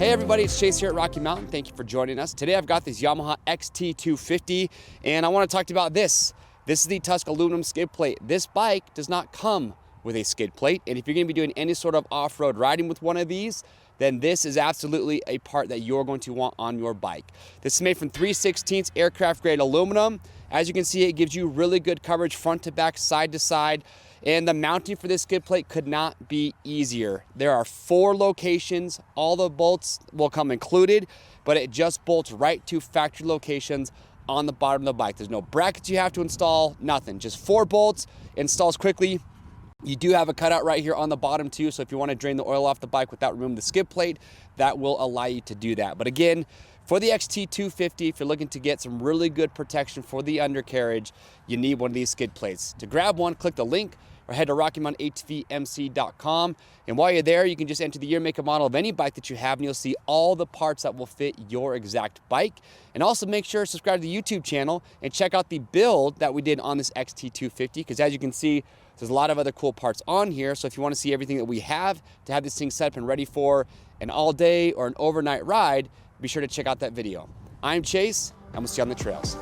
Hey everybody, it's Chase here at Rocky Mountain. Thank you for joining us. Today I've got this Yamaha XT250 and I want to talk to you about this. This is the Tusk Aluminum Skid Plate. This bike does not come with a skid plate, and if you're going to be doing any sort of off-road riding with one of these, then this is absolutely a part that you're going to want on your bike. This is made from 3/16 aircraft grade aluminum. As you can see, it gives you really good coverage front to back, side to side. And the mounting for this skid plate could not be easier. There are 4 locations. All the bolts will come included, but it just bolts right to factory locations on the bottom of the bike. There's no brackets you have to install, nothing. Just 4 bolts, installs quickly. You do have a cutout right here on the bottom too, so if you want to drain the oil off the bike without removing the skid plate, that will allow you to do that. But again, for the XT250, if you're looking to get some really good protection for the undercarriage, you need one of these skid plates. To grab one, click the link or head to RockyMountainHVMC.com. And while you're there, you can just enter the year, make, and model of any bike that you have, and you'll see all the parts that will fit your exact bike. And also make sure to subscribe to the YouTube channel and check out the build that we did on this XT250, because as you can see, there's a lot of other cool parts on here. So if you want to see everything that we have to have this thing set up and ready for an all-day or an overnight ride, be sure to check out that video. I'm Chase, and we'll see you on the trails.